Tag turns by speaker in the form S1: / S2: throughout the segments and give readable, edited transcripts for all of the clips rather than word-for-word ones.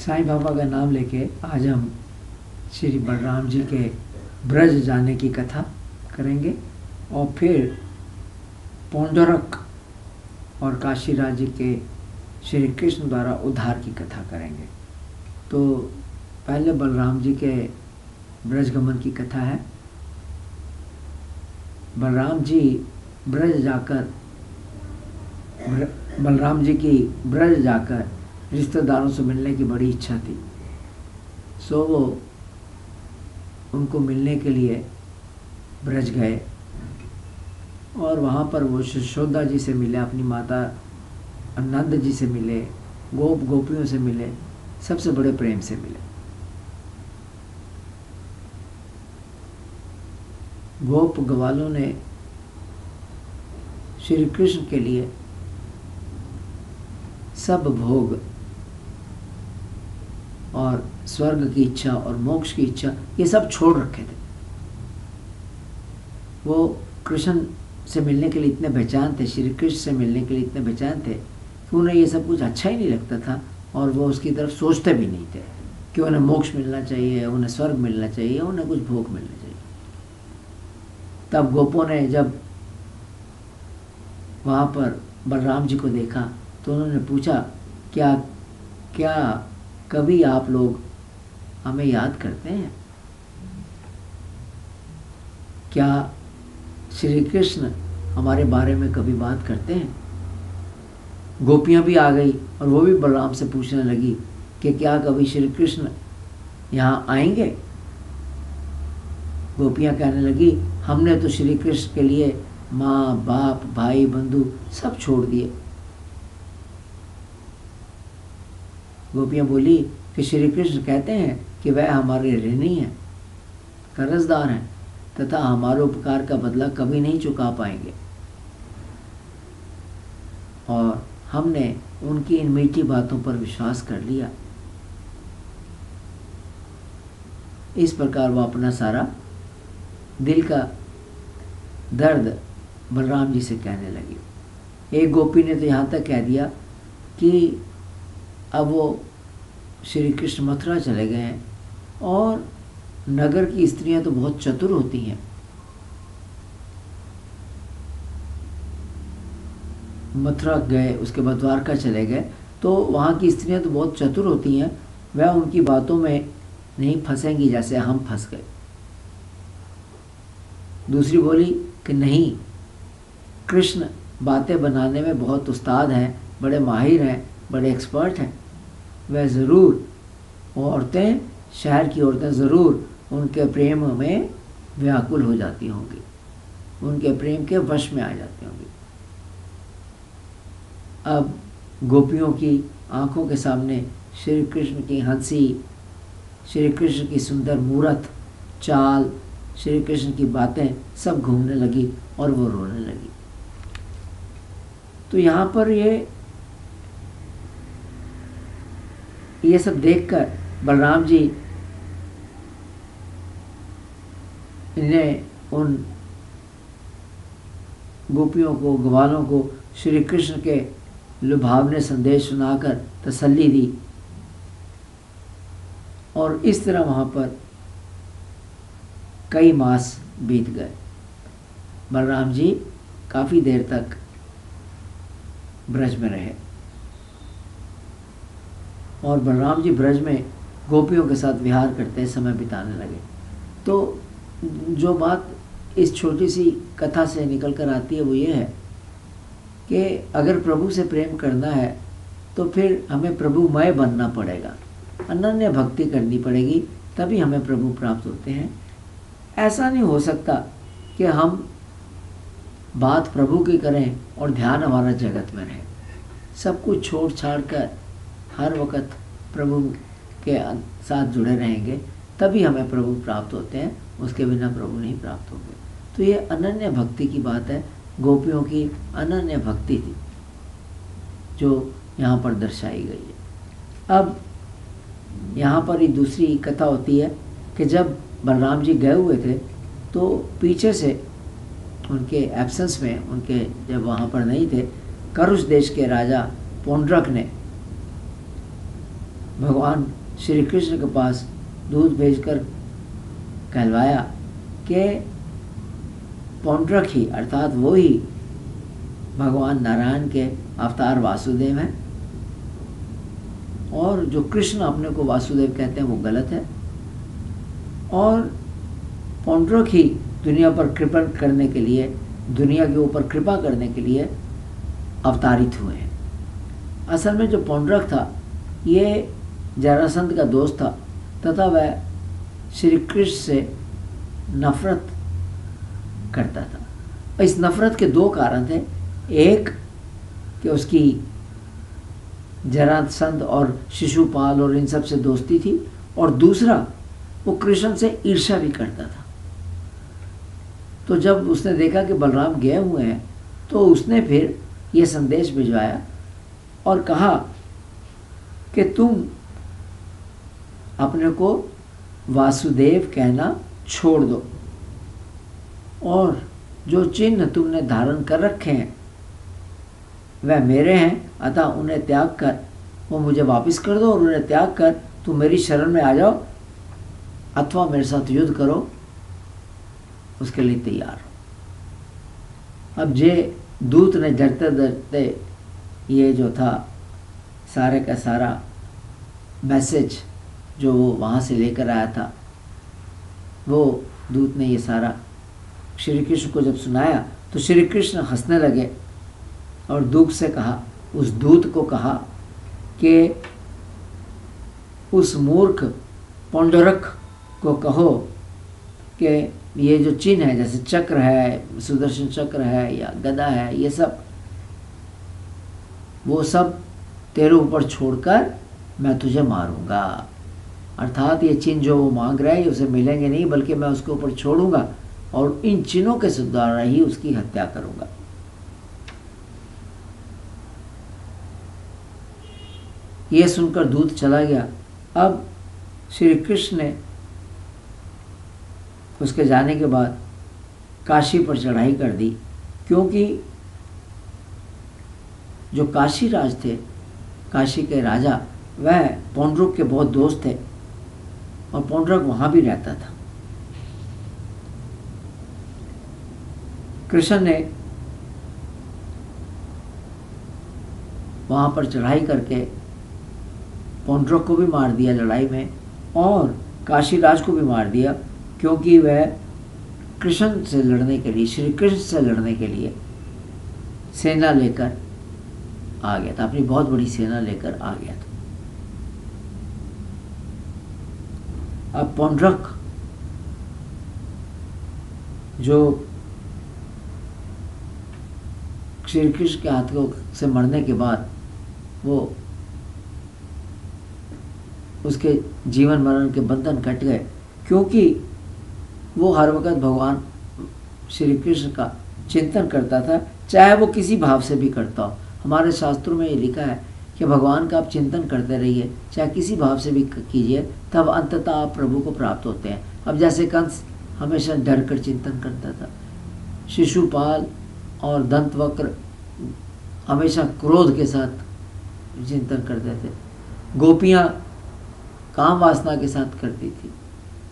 S1: साईं बाबा का नाम लेके आज हम श्री बलराम जी के ब्रज जाने की कथा करेंगे और फिर पौंडरक और काशी राज्य के श्री कृष्ण द्वारा उद्धार की कथा करेंगे। तो पहले बलराम जी के ब्रजगमन की कथा है। बलराम जी की ब्रज जाकर रिश्तेदारों से मिलने की बड़ी इच्छा थी, सो वो उनको मिलने के लिए ब्रज गए और वहाँ पर वो यशोदा जी से मिले, अपनी माता नंद जी से मिले, गोपियों से मिले, सबसे बड़े प्रेम से मिले। गोप ग्वालों ने श्री कृष्ण के लिए सब भोग और स्वर्ग की इच्छा और मोक्ष की इच्छा ये सब छोड़ रखे थे। वो कृष्ण से मिलने के लिए इतने बेचैन थे, श्री कृष्ण से मिलने के लिए इतने बेचैन थे कि उन्हें ये सब कुछ अच्छा ही नहीं लगता था और वो उसकी तरफ सोचते भी नहीं थे कि उन्हें मोक्ष मिलना चाहिए, उन्हें स्वर्ग मिलना चाहिए, उन्हें कुछ भोग मिलना चाहिए। तब गोपों ने जब वहाँ पर बलराम जी को देखा तो उन्होंने पूछा, क्या कभी आप लोग हमें याद करते हैं? क्या श्री कृष्ण हमारे बारे में कभी बात करते हैं? गोपियाँ भी आ गई और वो भी बलराम से पूछने लगी कि क्या कभी श्री कृष्ण यहाँ आएंगे? गोपियाँ कहने लगी, हमने तो श्री कृष्ण के लिए माँ बाप भाई बंधु सब छोड़ दिए। गोपियाँ बोली कि श्री कृष्ण कहते हैं कि वह हमारे ऋणी हैं, कर्जदार हैं तथा हमारे उपकार का बदला कभी नहीं चुका पाएंगे और हमने उनकी इन मीठी बातों पर विश्वास कर लिया। इस प्रकार वो अपना सारा दिल का दर्द बलराम जी से कहने लगी। एक गोपी ने तो यहाँ तक कह दिया कि अब वो श्री कृष्ण मथुरा चले गए हैं और नगर की स्त्रियां तो बहुत चतुर होती हैं। मथुरा गए, उसके बाद द्वारका चले गए, तो वहाँ की स्त्रियां तो बहुत चतुर होती हैं, वह उनकी बातों में नहीं फंसेंगी जैसे हम फंस गए। दूसरी बोली कि नहीं, कृष्ण बातें बनाने में बहुत उस्ताद हैं, बड़े माहिर हैं, बड़े एक्सपर्ट हैं। वह ज़रूर औरतें, शहर की औरतें ज़रूर उनके प्रेम में व्याकुल हो जाती होंगी, उनके प्रेम के वश में आ जाती होंगी। अब गोपियों की आंखों के सामने श्री कृष्ण की हंसी, श्री कृष्ण की सुंदर मूरत, चाल, श्री कृष्ण की बातें सब घूमने लगी और वो रोने लगी। तो यहाँ पर ये सब देखकर बलराम जी ने उन गोपियों को, ग्वालों को श्री कृष्ण के लुभावने संदेश सुनाकर तसल्ली दी और इस तरह वहाँ पर कई मास बीत गए। बलराम जी काफ़ी देर तक ब्रज में रहे और बलराम जी ब्रज में गोपियों के साथ विहार करते समय बिताने लगे। तो जो बात इस छोटी सी कथा से निकल कर आती है वो ये है कि अगर प्रभु से प्रेम करना है तो फिर हमें प्रभुमय बनना पड़ेगा, अनन्य भक्ति करनी पड़ेगी, तभी हमें प्रभु प्राप्त होते हैं। ऐसा नहीं हो सकता कि हम बात प्रभु की करें और ध्यान हमारा जगत में रहे। सब कुछ छोड़ छाड़ कर हर वक्त प्रभु के साथ जुड़े रहेंगे, तभी हमें प्रभु प्राप्त होते हैं, उसके बिना प्रभु नहीं प्राप्त होंगे। तो ये अनन्य भक्ति की बात है, गोपियों की अनन्य भक्ति थी जो यहाँ पर दर्शाई गई है। अब यहाँ पर ही दूसरी कथा होती है कि जब बलराम जी गए हुए थे तो पीछे से उनके एब्सेंस में, उनके जब वहाँ पर नहीं थे, करुष देश के राजा पौंड्रक ने भगवान श्री कृष्ण के पास दूत भेजकर कहलवाया कि पौंड्रक ही अर्थात वो ही भगवान नारायण के अवतार वासुदेव हैं, और जो कृष्ण अपने को वासुदेव कहते हैं वो गलत है, और पौंड्रक ही दुनिया पर कृपा करने के लिए, दुनिया के ऊपर कृपा करने के लिए अवतारित हुए हैं। असल में जो पौंड्रक था ये जरासंध का दोस्त था तथा वह श्री कृष्ण से नफरत करता था। इस नफरत के दो कारण थे, एक कि उसकी जरासंध और शिशुपाल और इन सब से दोस्ती थी, और दूसरा वो कृष्ण से ईर्ष्या भी करता था। तो जब उसने देखा कि बलराम गए हुए हैं तो उसने फिर ये संदेश भिजवाया और कहा कि तुम अपने को वासुदेव कहना छोड़ दो, और जो चिन्ह तुमने धारण कर रखे हैं वह मेरे हैं, अतः उन्हें त्याग कर वो मुझे वापस कर दो, और उन्हें त्याग कर तुम मेरी शरण में आ जाओ अथवा मेरे साथ युद्ध करो, उसके लिए तैयार हो। अब जे दूत ने डरते डरते ये जो था सारे का सारा मैसेज जो वो वहाँ से लेकर आया था, वो दूत ने ये सारा श्री कृष्ण को जब सुनाया तो श्री कृष्ण हंसने लगे और दुख से कहा, उस दूत को कहा कि उस मूर्ख पौंडरक को कहो कि ये जो चिन्ह है, जैसे चक्र है, सुदर्शन चक्र है या गदा है, ये सब वो सब तेरे ऊपर छोड़कर मैं तुझे मारूंगा। अर्थात ये चिन्ह जो वो मांग रहा है उसे मिलेंगे नहीं, बल्कि मैं उसके ऊपर छोड़ूंगा और इन चिन्हों के द्वारा ही उसकी हत्या करूंगा। ये सुनकर दूत चला गया। अब श्री कृष्ण ने उसके जाने के बाद काशी पर चढ़ाई कर दी, क्योंकि जो काशी राज थे, काशी के राजा, वह पौंड्रक के बहुत दोस्त थे और पौंड्रक वहाँ भी रहता था। कृष्ण ने वहाँ पर चढ़ाई करके पौंड्रक को भी मार दिया लड़ाई में, और काशी राज को भी मार दिया, क्योंकि वह कृष्ण से लड़ने के लिए, श्री कृष्ण से लड़ने के लिए सेना लेकर आ गया था, अपनी बहुत बड़ी सेना लेकर आ गया था। अब पौंड्रक जो श्री कृष्ण के हाथों से मरने के बाद वो उसके जीवन मरण के बंधन कट गए, क्योंकि वो हर वक्त भगवान श्री कृष्ण का चिंतन करता था, चाहे वो किसी भाव से भी करता हो। हमारे शास्त्रों में ये लिखा है कि भगवान का आप चिंतन करते रहिए, चाहे किसी भाव से भी कीजिए, तब अंततः आप प्रभु को प्राप्त होते हैं। अब जैसे कंस हमेशा डर कर चिंतन करता था, शिशुपाल और दंतवक्र हमेशा क्रोध के साथ चिंतन करते थे, गोपियाँ काम वासना के साथ करती थी।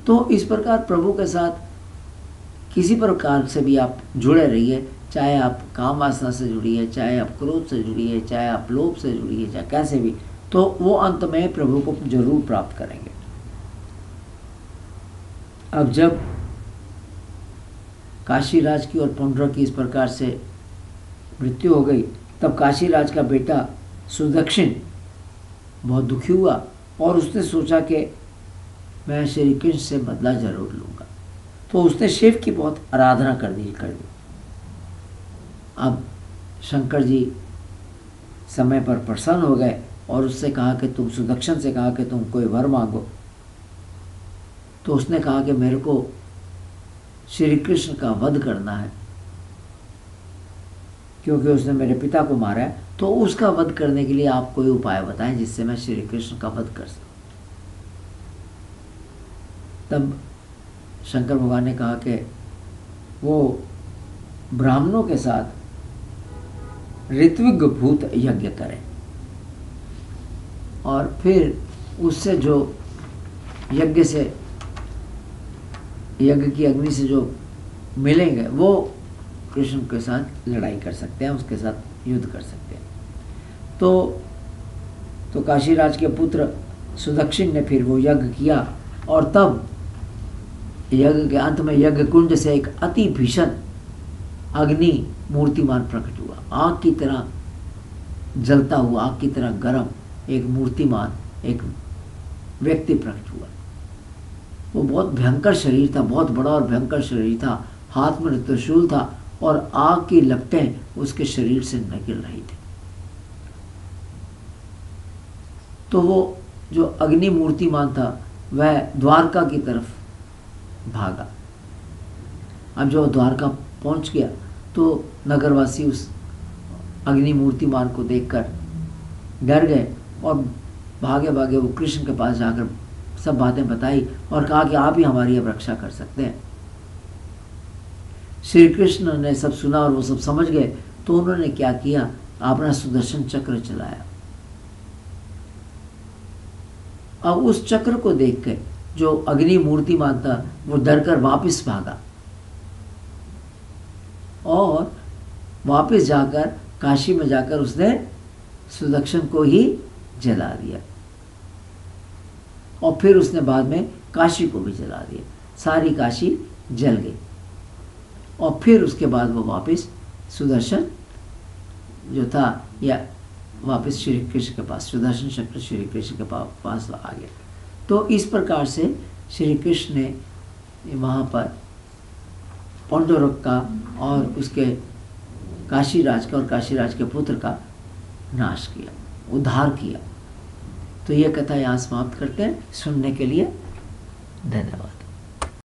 S1: तो इस प्रकार प्रभु के साथ किसी प्रकार से भी आप जुड़े रहिए, चाहे आप काम वासना से जुड़िए, चाहे आप क्रोध से जुड़िए, चाहे आप लोभ से जुड़िए, चाहे कैसे भी, तो वो अंत में प्रभु को जरूर प्राप्त करेंगे। अब जब काशीराज की और पौंड्रक की इस प्रकार से मृत्यु हो गई, तब काशीराज का बेटा सुदक्षिण बहुत दुखी हुआ और उसने सोचा कि मैं श्री कृष्ण से बदला जरूर लूँगा। तो उसने शिव की बहुत आराधना कर दी। अब शंकर जी समय पर प्रसन्न हो गए और उससे कहा कि तुम सुदक्षिण से कहा कि तुम कोई वर मांगो। तो उसने कहा कि मेरे को श्री कृष्ण का वध करना है, क्योंकि उसने मेरे पिता को मारा है, तो उसका वध करने के लिए आप कोई उपाय बताएं जिससे मैं श्री कृष्ण का वध कर सकूं। तब शंकर भगवान ने कहा कि वो ब्राह्मणों के साथ ऋत्विक भूत यज्ञ करें और फिर उससे जो यज्ञ की अग्नि से जो मिलेंगे वो कृष्ण के साथ लड़ाई कर सकते हैं, उसके साथ युद्ध कर सकते हैं। तो काशीराज के पुत्र सुदक्षिण ने फिर वो यज्ञ किया, और तब यज्ञ के अंत में यज्ञ कुंड से एक अति भीषण अग्नि मूर्तिमान प्रकट हुआ। आग की तरह जलता हुआ, आग की तरह गर्म एक मूर्तिमान, एक व्यक्ति प्रकट हुआ। वो बहुत भयंकर शरीर था, बहुत बड़ा और भयंकर शरीर था। हाथ में त्रिशूल था और आग की लपटें उसके शरीर से निकल रही थी। तो वो जो अग्नि मूर्तिमान था वह द्वारका की तरफ भागा। अब जो द्वारका पहुंच गया तो नगरवासी उस अग्नि मूर्तिमान को देखकर डर गए और भागे भागे वो कृष्ण के पास जाकर सब बातें बताई और कहा कि आप ही हमारी अब रक्षा कर सकते हैं। श्री कृष्ण ने सब सुना और वो सब समझ गए। तो उन्होंने क्या किया, अपना सुदर्शन चक्र चलाया। अब उस चक्र को देख के जो अग्नि मूर्तिमान था वो डरकर वापस भागा और वापस जाकर काशी में जाकर उसने सुदर्शन को ही जला दिया और फिर उसने बाद में काशी को भी जला दिया। सारी काशी जल गई और फिर उसके बाद वो वापस सुदर्शन जो था या वापस श्री कृष्ण के पास, सुदर्शन चक्र श्री कृष्ण के पास आ गया। तो इस प्रकार से श्री कृष्ण ने वहाँ पर पांडुरंग का और उसके काशीराज का और काशीराज के पुत्र का नाश किया, उद्धार किया। तो ये कथा यहाँ समाप्त करते हैं। सुनने के लिए